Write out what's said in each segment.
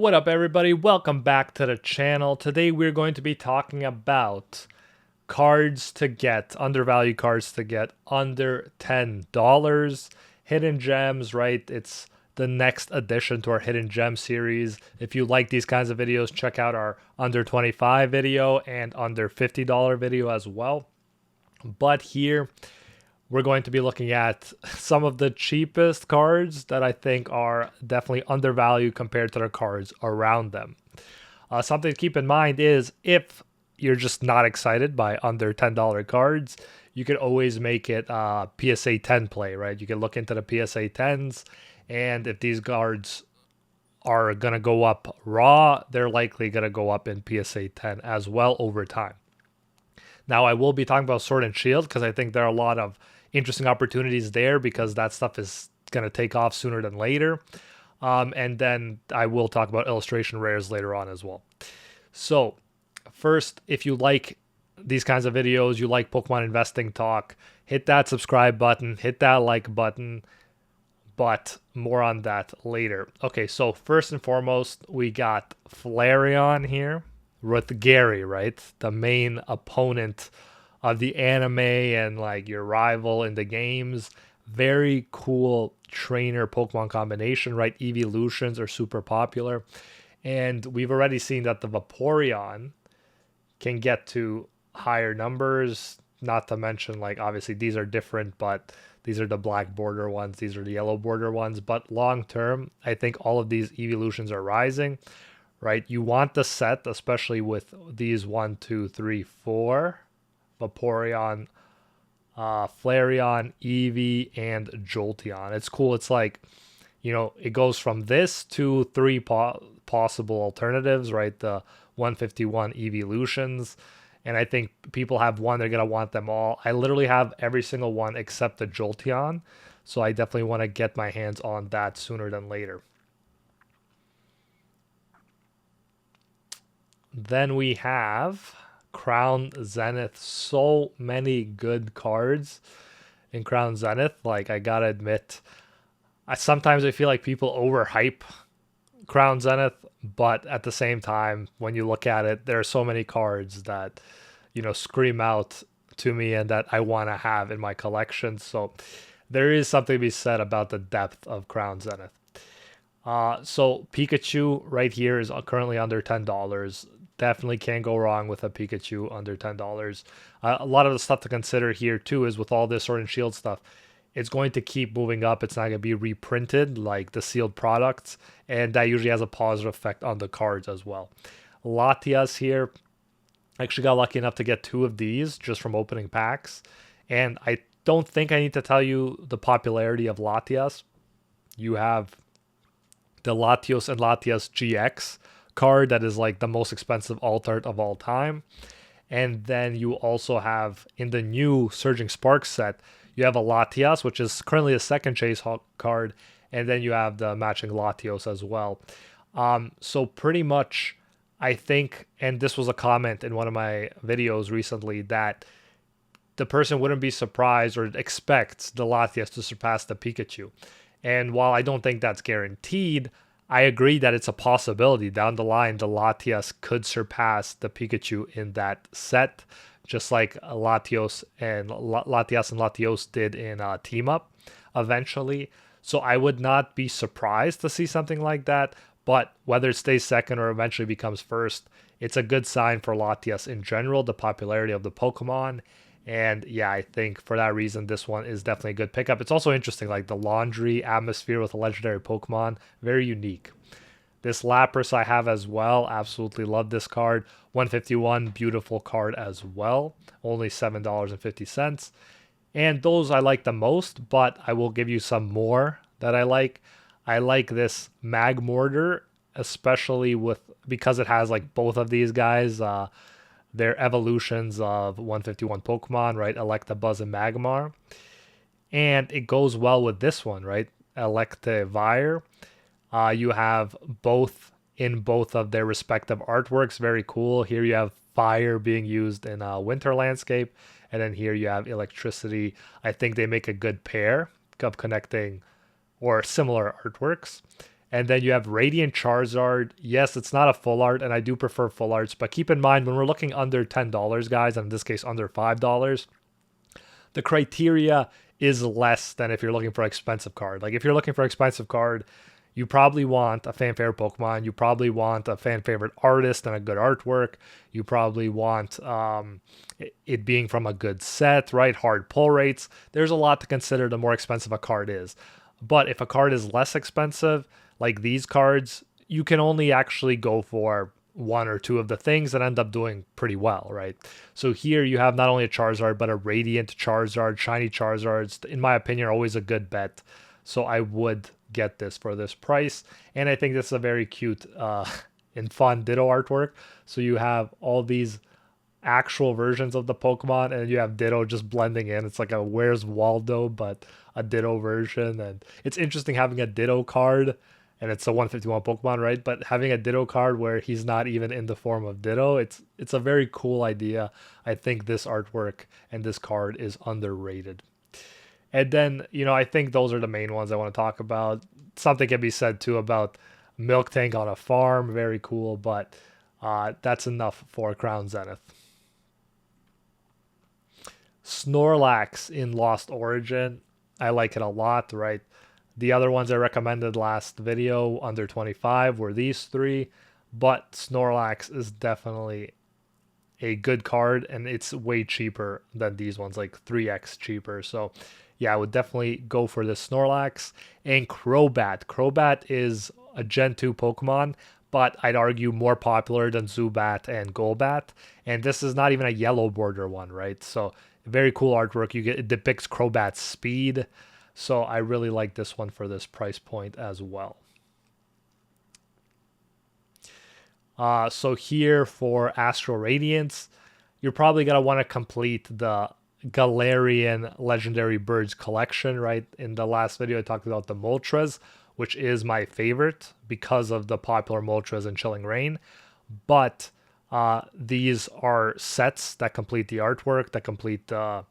What up, everybody? Welcome back to the channel. Today we're going to be talking about cards to get, undervalued cards to get under $10. Hidden gems, right? It's the next addition to our hidden gem series. If you like these kinds of videos, check out our under 25 video and under $50 video as well. But here we're going to be looking at some of the cheapest cards that I think are definitely undervalued compared to the cards around them. Something to keep in mind is if you're just not excited by under $10 cards, you could always make it PSA 10 play, right? You can look into the PSA 10s, and if these cards are going to go up raw, they're likely going to go up in PSA 10 as well over time. Now, I will be talking about Sword and Shield because I think there are a lot of interesting opportunities there because that stuff is going to take off sooner than later. And then I will talk about illustration rares later on as well. So, first, if you like these kinds of videos, you like Pokemon investing talk, hit that subscribe button, hit that like button, but more on that later. Okay, so first and foremost, we got Flareon here with Gary, right? The main opponent of the anime and like your rival in the games. Very cool trainer Pokemon combination, right? Eeveelutions are super popular. And we've already seen that the Vaporeon can get to higher numbers, not to mention, like, obviously these are different, but these are the black border ones, these are the yellow border ones. But long term, I think all of these Eeveelutions are rising, right? You want the set, especially with these 1, 2, 3, 4 Vaporeon, Flareon, Eevee, and Jolteon. It's cool. It's like, it goes from this to three possible alternatives, right? The 151 Eeveelutions. And I think people have one, they're going to want them all. I literally have every single one except the Jolteon. So I definitely want to get my hands on that sooner than later. Then we have Crown Zenith. So many good cards in Crown Zenith. Like, I gotta admit, sometimes I feel like people overhype Crown Zenith, but at the same time, when you look at it, there are so many cards that, scream out to me and that I want to have in my collection. So there is something to be said about the depth of Crown Zenith. So Pikachu right here is currently under $10. Definitely can't go wrong with a Pikachu under $10. A lot of the stuff to consider here too is with all this Sword and Shield stuff, it's going to keep moving up. It's not going to be reprinted like the sealed products, and that usually has a positive effect on the cards as well. Latias here, I actually got lucky enough to get 2 of these just from opening packs, and I don't think I need to tell you the popularity of Latias. You have the Latios and Latias GX card that is like the most expensive alt art of all time. And then you also have in the new Surging Sparks set, you have a Latias, which is currently a second Chase Hawk card, and then you have the matching Latios as well. So pretty much, I think, and this was a comment in one of my videos recently, that the person wouldn't be surprised or expects the Latias to surpass the Pikachu. And while I don't think that's guaranteed, I agree that it's a possibility. Down the line, the Latias could surpass the Pikachu in that set, just like Latias and Latios did in Team Up eventually. So I would not be surprised to see something like that. But whether it stays second or eventually becomes first, it's a good sign for Latias in general, the popularity of the Pokemon. And yeah, I think for that reason, this one is definitely a good pickup. It's also interesting, like the laundry atmosphere with a legendary Pokemon, very unique. This Lapras I have as well. Absolutely love this card. 151, beautiful card as well. Only $7.50. And those I like the most, but I will give you some more that I like. I like this Magmortar, especially because it has like both of these guys. They're evolutions of 151 Pokemon, right? Electabuzz and Magmar. And it goes well with this one, right? Electivire. You have both in both of their respective artworks. Very cool. Here you have fire being used in a winter landscape. And then here you have electricity. I think they make a good pair of connecting or similar artworks. And then you have Radiant Charizard. Yes, it's not a full art, and I do prefer full arts, but keep in mind when we're looking under $10, guys, and in this case under $5, the criteria is less than if you're looking for an expensive card. Like if you're looking for an expensive card, you probably want a fan favorite Pokemon. You probably want a fan favorite artist and a good artwork. You probably want it being from a good set, right? Hard pull rates. There's a lot to consider the more expensive a card is. But if a card is less expensive, like these cards, you can only actually go for one or two of the things that end up doing pretty well, right? So here you have not only a Charizard, but a Radiant Charizard, Shiny Charizards, in my opinion, are always a good bet. So I would get this for this price. And I think this is a very cute and fun Ditto artwork. So you have all these actual versions of the Pokemon, and you have Ditto just blending in. It's like a Where's Waldo, but a Ditto version. And it's interesting having a Ditto card, and it's a 151 Pokemon, right? But having a Ditto card where he's not even in the form of Ditto, it's a very cool idea. I think this artwork and this card is underrated. And then, I think those are the main ones I want to talk about. Something can be said too about Milk Tank on a farm, very cool, but that's enough for Crown Zenith. Snorlax in Lost Origin, I like it a lot, right? The other ones I recommended last video under 25 were these three, but Snorlax is definitely a good card, and it's way cheaper than these ones, like 3x cheaper. So yeah, I would definitely go for this Snorlax. And Crobat. Crobat is a Gen 2 Pokemon, but I'd argue more popular than Zubat and Golbat. And this is not even a yellow border one, right? So very cool artwork. It depicts Crobat's speed. So I really like this one for this price point as well. So here for Astral Radiance, you're probably going to want to complete the Galarian Legendary Birds collection, right? In the last video, I talked about the Moltres, which is my favorite because of the popular Moltres and Chilling Reign. But these are sets that complete the artwork, that complete the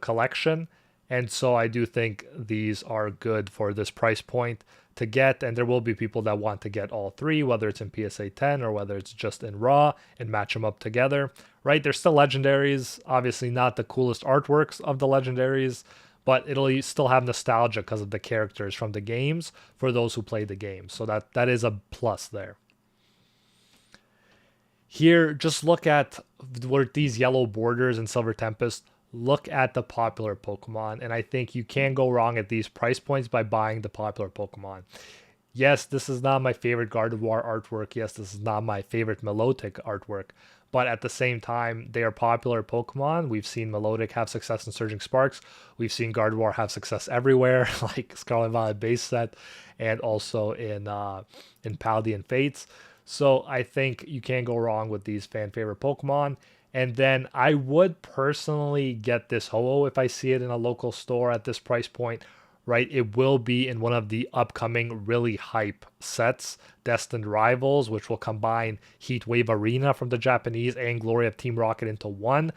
collection. And so I do think these are good for this price point to get. And there will be people that want to get all three, whether it's in PSA 10 or whether it's just in Raw, and match them up together, right? They're still legendaries, obviously not the coolest artworks of the legendaries, but it'll still have nostalgia because of the characters from the games for those who play the game. So that is a plus there. Here, just look at where these yellow borders in Silver Tempest. Look at the popular Pokemon, and I think you can't go wrong at these price points by buying the popular Pokemon. Yes, this is not my favorite Gardevoir artwork. Yes, this is not my favorite Milotic artwork. But at the same time, they are popular Pokemon. We've seen Milotic have success in Surging Sparks. We've seen Gardevoir have success everywhere, like Scarlet Violet base set, and also in Paldean Fates. So I think you can't go wrong with these fan favorite Pokemon. And then I would personally get this Ho-Oh if I see it in a local store at this price point, right? It will be in one of the upcoming really hype sets, Destined Rivals, which will combine Heat Wave Arena from the Japanese and Glory of Team Rocket into one.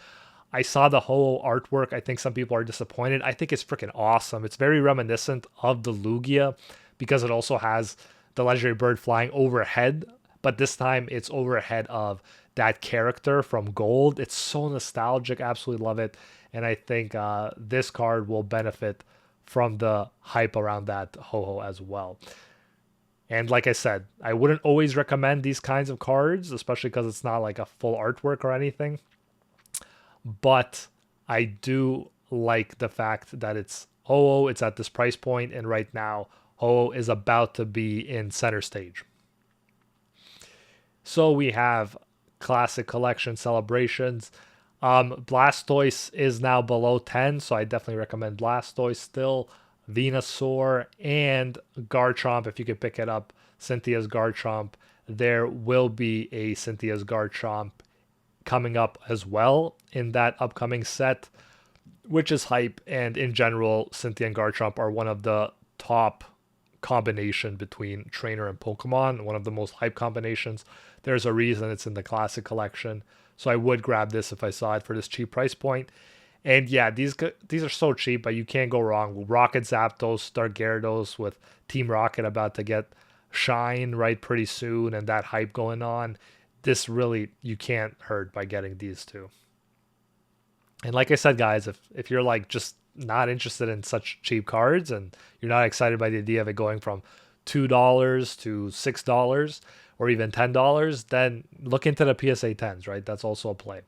I saw the Ho-Oh artwork. I think some people are disappointed. I think it's freaking awesome. It's very reminiscent of the Lugia because it also has the legendary bird flying overhead, but this time it's overhead of that character from Gold. It's so nostalgic. Absolutely love it. And I think this card will benefit from the hype around that Ho-Oh as well. And like I said, I wouldn't always recommend these kinds of cards, especially because it's not like a full artwork or anything. But I do like the fact that it's Ho-Oh, it's at this price point, and right now Ho-Oh is about to be in center stage. So we have Classic Collection Celebrations. Blastoise is now below 10, so I definitely recommend Blastoise still. Venusaur and Garchomp, if you could pick it up. Cynthia's Garchomp. There will be a Cynthia's Garchomp coming up as well in that upcoming set, which is hype. And in general, Cynthia and Garchomp are one of the top combination between trainer and Pokemon, one of the most hype combinations. There's a reason it's in the Classic Collection. So I would grab this if I saw it for this cheap price point. And yeah, these are so cheap, but you can't go wrong. Rocket Zapdos, Star Gyarados with Team Rocket about to get Shine right pretty soon, and that hype going on. This really, you can't hurt by getting these two. And like I said, guys, if you're like just not interested in such cheap cards and you're not excited by the idea of it going from $2 to $6 or even $10, then look into the PSA 10s, right? That's also a play.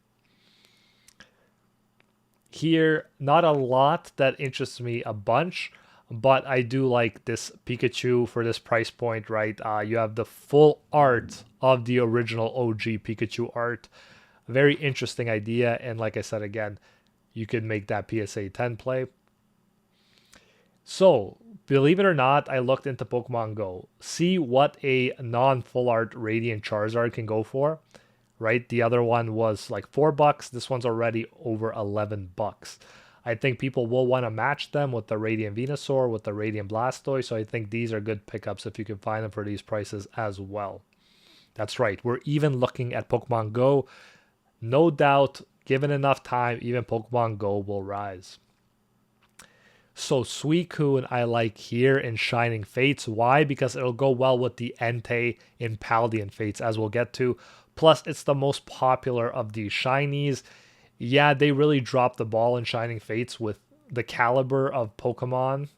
Here, not a lot that interests me a bunch, but I do like this Pikachu for this price point, right? You have the full art of the original OG Pikachu art. A very interesting idea, and like I said again, you could make that PSA 10 play. So, believe it or not, I looked into Pokemon Go. See what a non-full art Radiant Charizard can go for, right? The other one was like $4. This one's already over $11. I think people will want to match them with the Radiant Venusaur, with the Radiant Blastoise. So I think these are good pickups if you can find them for these prices as well. That's right. We're even looking at Pokemon Go. No doubt, given enough time, even Pokemon Go will rise. So Suicune I like here in Shining Fates. Why? Because it'll go well with the Entei in Paldean Fates, as we'll get to. Plus, it's the most popular of the shinies. Yeah, they really dropped the ball in Shining Fates with the caliber of Pokemon.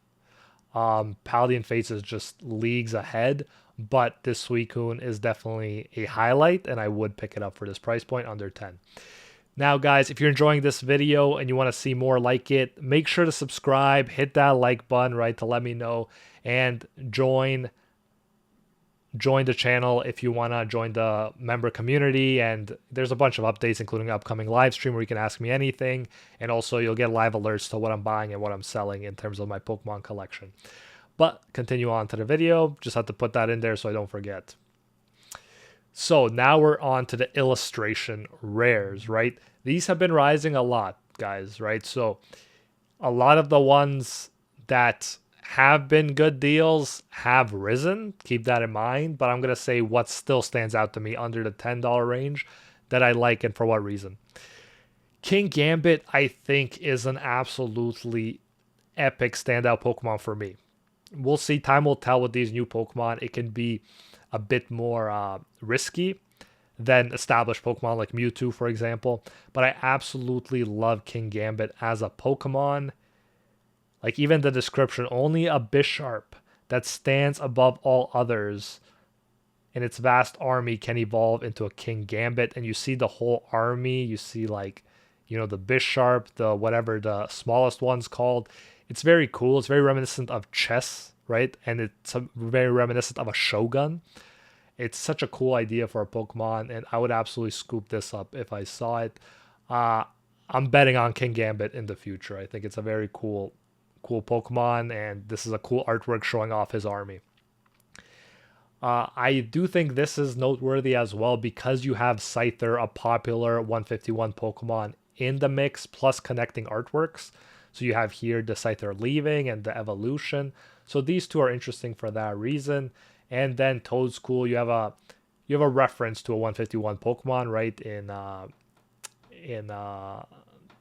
Paldean Fates is just leagues ahead, but this Suicune is definitely a highlight, and I would pick it up for this price point under 10. Now, guys, if you're enjoying this video and you want to see more like it, make sure to subscribe, hit that like button, right, to let me know, and join the channel if you want to join the member community. And there's a bunch of updates, including an upcoming live stream where you can ask me anything, and also you'll get live alerts to what I'm buying and what I'm selling in terms of my Pokemon collection. But continue on to the video. Just have to put that in there so I don't forget. So now we're on to the illustration rares, right? These have been rising a lot, guys, right? So a lot of the ones that have been good deals have risen. Keep that in mind. But I'm going to say what still stands out to me under the $10 range that I like and for what reason. King Gambit, I think, is an absolutely epic standout Pokemon for me. We'll see. Time will tell with these new Pokemon. It can be a bit more risky than established Pokemon like Mewtwo, for example. But I absolutely love King Gambit as a Pokemon. Like, even the description, only a Bisharp that stands above all others in its vast army can evolve into a King Gambit. And you see the whole army. You see, like, you know, the Bisharp, the whatever the smallest one's called. It's very cool. It's very reminiscent of chess, right? And it's very reminiscent of a Shogun. It's such a cool idea for a Pokemon, and I would absolutely scoop this up if I saw it. I'm betting on King Gambit in the future. I think it's a very cool Pokemon, and this is a cool artwork showing off his army. I do think this is noteworthy as well because you have Scyther, a popular 151 Pokemon, in the mix, plus connecting artworks. So you have here the Scyther leaving and the evolution. So these two are interesting for that reason. And then Toadstool, you have a reference to a 151 Pokemon, right? In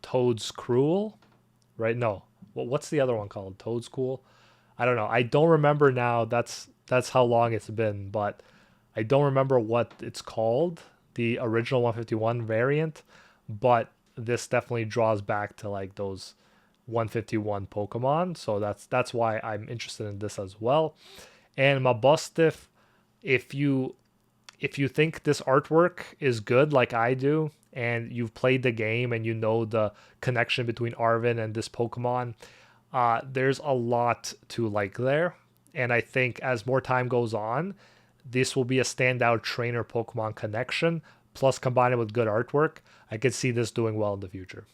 Toad's Cruel, right? No, what's the other one called? Toadstool? I don't know. I don't remember now. That's how long it's been, but I don't remember what it's called, the original 151 variant. But this definitely draws back to like those 151 Pokemon, so that's why I'm interested in this as well. And Mabustiff, if you think this artwork is good like I do, and you've played the game and you know the connection between Arven and this Pokemon, there's a lot to like there. And I think as more time goes on, this will be a standout trainer Pokemon connection. Plus, combine it with good artwork, I could see this doing well in the future.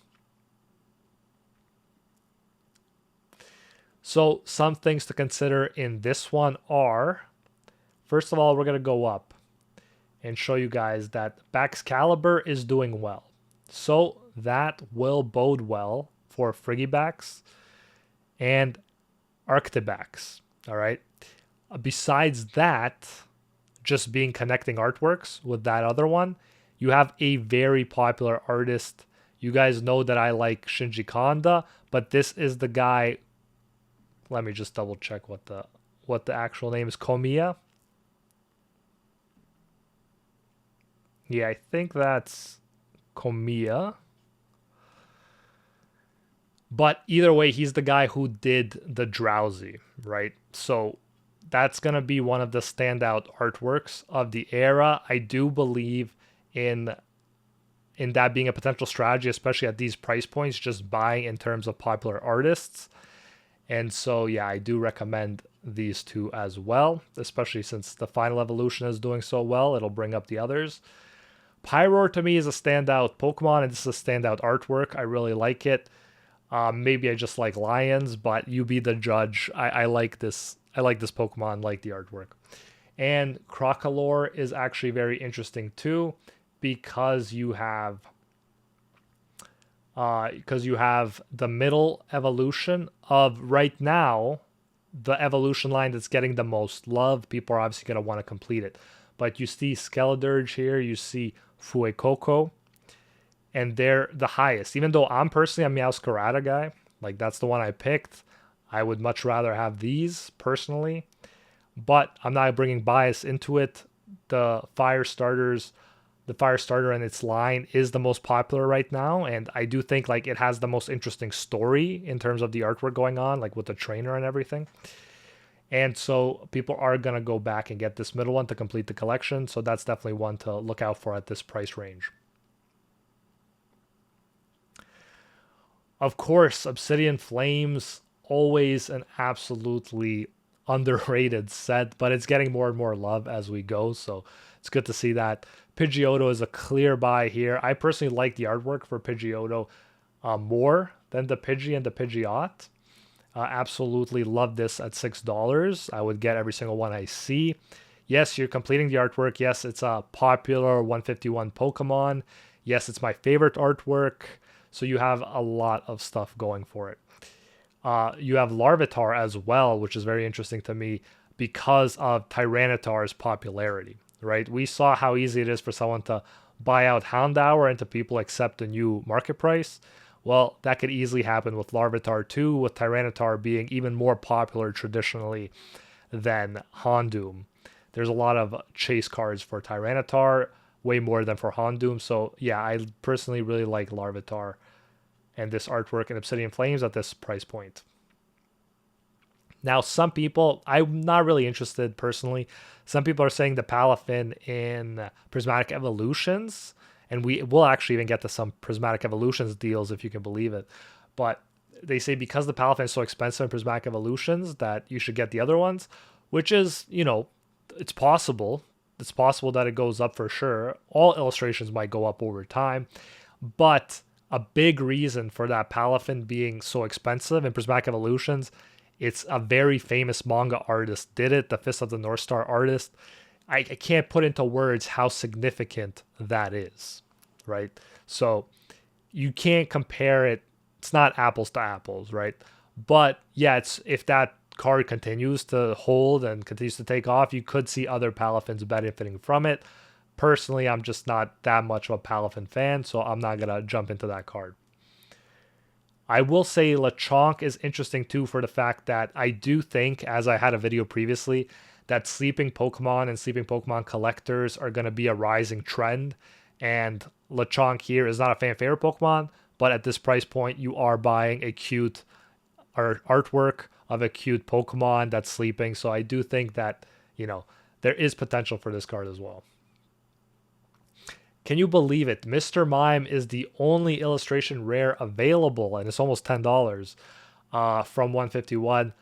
So some things to consider in this one are, first of all, we're going to go up and show you guys that Baxcalibur is doing well. So that will bode well for Frigibax and Arctibax. All right. Besides that, just being connecting artworks with that other one, you have a very popular artist You guys know that I like Shinji Kanda, but this is the guy. Let me just double check what the actual name is. Komiya. Yeah, I think that's Komiya. But either way, he's the guy who did the Drowsy, right? So that's going to be one of the standout artworks of the era. I do believe in that being a potential strategy, especially at these price points, just buying in terms of popular artists. And so, yeah, I do recommend these two as well, especially since the final evolution is doing so well. It'll bring up the others. Pyroar to me is a standout Pokemon, and this is a standout artwork. I really like it. Maybe I just like lions, but you be the judge. I like this. I like this Pokemon, like the artwork. And Crocolore is actually very interesting too, because you have the middle evolution of right now, the evolution line that's getting the most love. People are obviously going to want to complete it. But you see Skeledirge here, you see Fuecoco, and they're the highest. Even though I'm personally a Meowscarada guy, like that's the one I picked. I would much rather have these personally, but I'm not bringing bias into it. The fire starter and its line is the most popular right now, and I do think like it has the most interesting story in terms of the artwork going on, like with the trainer and everything. And so people are going to go back and get this middle one to complete the collection. So that's definitely one to look out for at this price range. Of course, Obsidian Flames, always an absolutely underrated set, but it's getting more and more love as we go. So it's good to see that. Pidgeotto is a clear buy here. I personally like the artwork for Pidgeotto more than the Pidgey and the Pidgeot. Absolutely love this at $6. I would get every single one I see. Yes, you're completing the artwork. Yes, it's a popular 151 Pokemon. Yes, it's my favorite artwork. So you have a lot of stuff going for it. You have Larvitar as well, which is very interesting to me because of Tyranitar's popularity, right? We saw how easy it is for someone to buy out Houndour and to people accept a new market price. Well, that could easily happen with Larvitar too, with Tyranitar being even more popular traditionally than Houndoom. There's a lot of chase cards for Tyranitar, way more than for Houndoom. So yeah, I personally really like Larvitar and this artwork in Obsidian Flames at this price point. Now, some people, I'm not really interested personally. Some people are saying the Palafin in Prismatic Eeveelutions, and we will actually even get to some Prismatic Eeveelutions deals if you can believe it. But they say because the Palafin is so expensive in Prismatic Eeveelutions that you should get the other ones, which is, it's possible. It's possible that it goes up for sure. All illustrations might go up over time, but a big reason for that Palafin being so expensive in Prismatic Eeveelutions, it's a very famous manga artist did it, the Fist of the North Star artist. I can't put into words how significant that is, right? So you can't compare it. It's not apples to apples, right? But yeah, it's if that card continues to hold and continues to take off, you could see other Palafins benefiting from it. Personally, I'm just not that much of a Palafin fan, so I'm not going to jump into that card. I will say Lechonk is interesting too for the fact that I do think, as I had a video previously, that sleeping Pokemon and sleeping Pokemon collectors are going to be a rising trend. And Lechonk here is not a fan favorite Pokemon, but at this price point, you are buying a cute artwork of a cute Pokemon that's sleeping. So I do think that, there is potential for this card as well. Can you believe it? Mr. Mime is the only illustration rare available, and it's almost $10 from 151.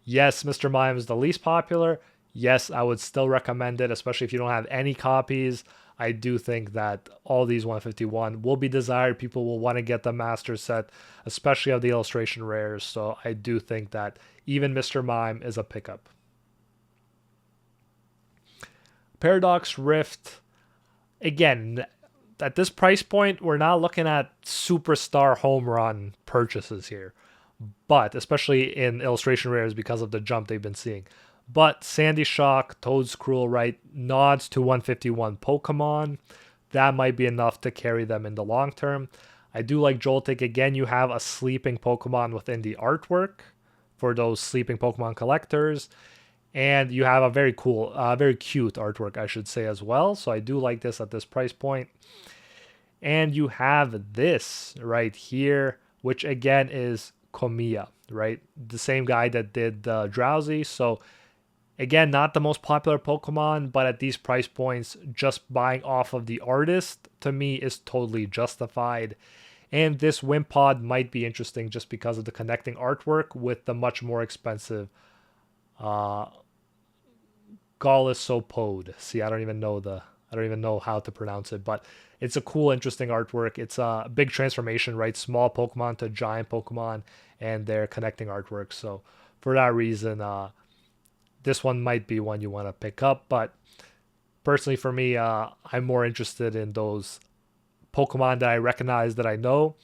Yes, Mr. Mime is the least popular. Yes, I would still recommend it, especially if you don't have any copies. I do think that all these 151 will be desired. People will want to get the master set, especially of the illustration rares. So I do think that even Mr. Mime is a pickup. Paradox Rift. Again, at this price point, we're not looking at superstar home run purchases here, but especially in illustration rares because of the jump they've been seeing. But Sandy Shock, Toedscruel, right, nods to 151 Pokemon. That might be enough to carry them in the long term. I do like Joltik. Again, you have a sleeping Pokemon within the artwork for those sleeping Pokemon collectors. And you have a very cool, very cute artwork, I should say, as well. So I do like this at this price point. And you have this right here, which again is Komiya, right? The same guy that did Drowsy. So again, not the most popular Pokemon, but at these price points, just buying off of the artist to me is totally justified. And this Wimpod might be interesting just because of the connecting artwork with the much more expensive uh, Golisopode. See, I don't even know how to pronounce it, but it's a cool, interesting artwork. It's a big transformation, right? Small Pokemon to giant Pokemon, and they're connecting artwork. So for that reason, this one might be one you want to pick up. But personally, for me, I'm more interested in those Pokemon that I recognize that I know.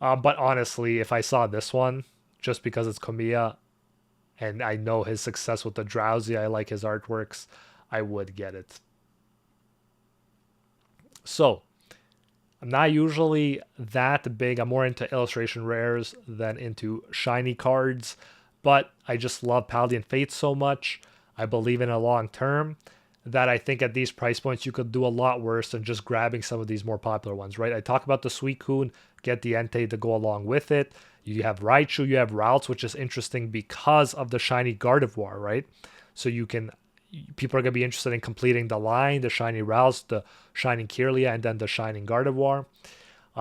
But honestly, if I saw this one, just because it's Komiya and I know his success with the Drowsy, I like his artworks, I would get it. So, I'm not usually that big. I'm more into illustration rares than into shiny cards, but I just love Paladin Fate so much. I believe in a long term that I think at these price points you could do a lot worse than just grabbing some of these more popular ones, right? I talk about the Suicune, get the Entei to go along with it. You have Raichu, you have Routes, which is interesting because of the shiny Gardevoir, right? So you can people are going to be interested in completing the line, the shiny Rouse, the shining Kirlia, and then the shining Gardevoir.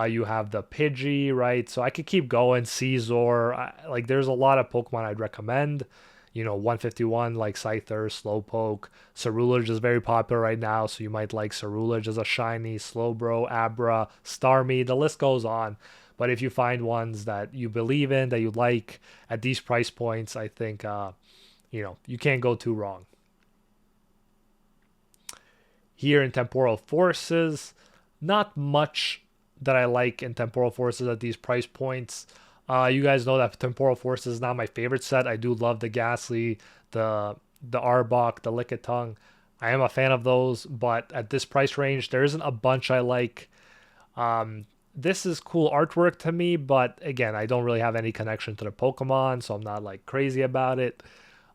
You have the Pidgey, right? So I could keep going. Caesar, like there's a lot of Pokemon I'd recommend. 151 like Scyther, Slowpoke. Cerulege is very popular right now, so you might like Cerulege as a shiny, Slowbro, Abra, Starmie, the list goes on. But if you find ones that you believe in, that you like at these price points, I think, you can't go too wrong. Here in Temporal Forces, not much that I like in Temporal Forces at these price points. You guys know that Temporal Forces is not my favorite set. I do love the Ghastly, the Arbok, the Lickitung. I am a fan of those, but at this price range, there isn't a bunch I like. This is cool artwork to me, but again, I don't really have any connection to the Pokemon, so I'm not like crazy about it.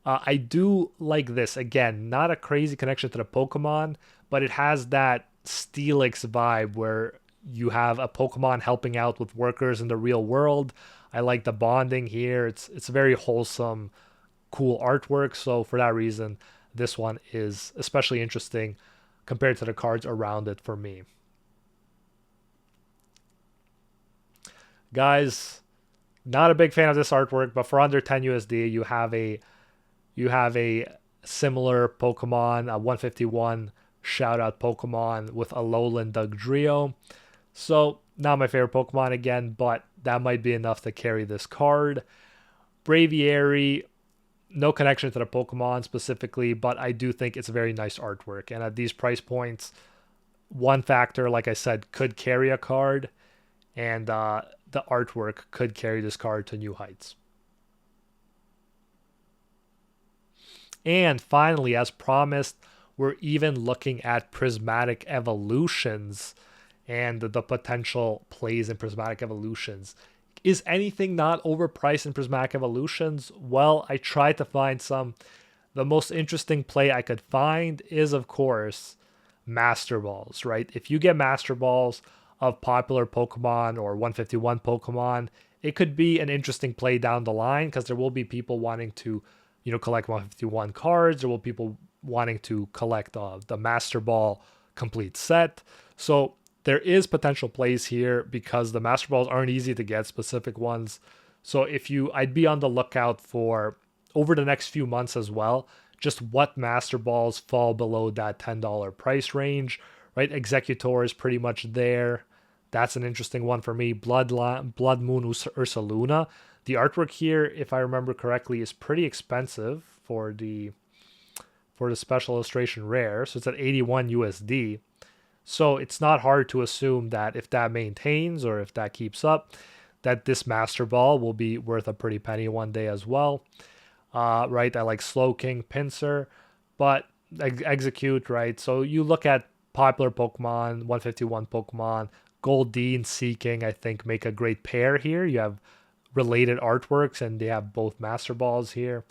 I do like this. Again, not a crazy connection to the Pokemon, but it has that Steelix vibe where you have a Pokemon helping out with workers in the real world. I like the bonding here. It's very wholesome, cool artwork. So for that reason, this one is especially interesting compared to the cards around it for me. Guys, not a big fan of this artwork, but for under 10 USD, you have a similar Pokemon, a 151 shout out Pokemon with a Alolan Dugtrio. So, not my favorite Pokemon again, but that might be enough to carry this card. Braviary, no connection to the Pokemon specifically, but I do think it's a very nice artwork. And at these price points, one factor, like I said, could carry a card, and the artwork could carry this card to new heights. And finally, as promised, we're even looking at Prismatic Eeveelutions and the potential plays in Prismatic Eeveelutions. Is anything not overpriced in Prismatic Eeveelutions? Well, I tried to find some. The most interesting play I could find is, of course, Master Balls, right? If you get Master Balls of popular Pokemon or 151 Pokemon, it could be an interesting play down the line because there will be people wanting to collect 151 cards. There will be people wanting to collect the Master Ball complete set. So there is potential plays here because the Master Balls aren't easy to get, specific ones. So I'd be on the lookout for, over the next few months as well, just what Master Balls fall below that $10 price range, right? Executor is pretty much there. That's an interesting one for me. Blood Moon Ursaluna. The artwork here, if I remember correctly, is pretty expensive for the special illustration rare. So it's at 81 USD. So it's not hard to assume that if that maintains or if that keeps up, that this Master Ball will be worth a pretty penny one day as well. Right? I like Slowking, Pinsir, but Execute, right? So you look at popular Pokemon, 151 Pokemon, Goldeen, Seeking, I think make a great pair here. You have related artworks and they have both Master Balls here.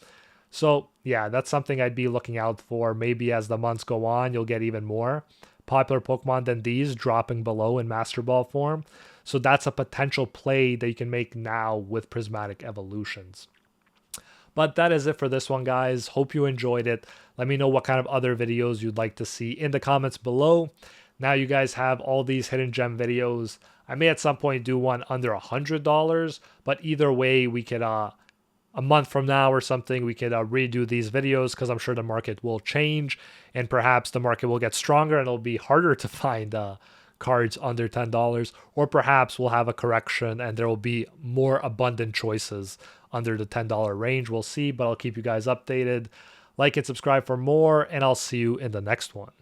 So yeah, that's something I'd be looking out for. Maybe as the months go on, you'll get even more popular Pokemon than these dropping below in Master Ball form. So that's a potential play that you can make now with Prismatic Evolutions. But that is it for this one, guys. Hope you enjoyed it. Let me know what kind of other videos you'd like to see in the comments below. Now you guys have all these hidden gem videos. I may at some point do one under $100, but either way, we could a month from now or something, we could redo these videos because I'm sure the market will change and perhaps the market will get stronger and it'll be harder to find cards under $10, or perhaps we'll have a correction and there will be more abundant choices under the $10 range. We'll see, but I'll keep you guys updated. Like and subscribe for more, and I'll see you in the next one.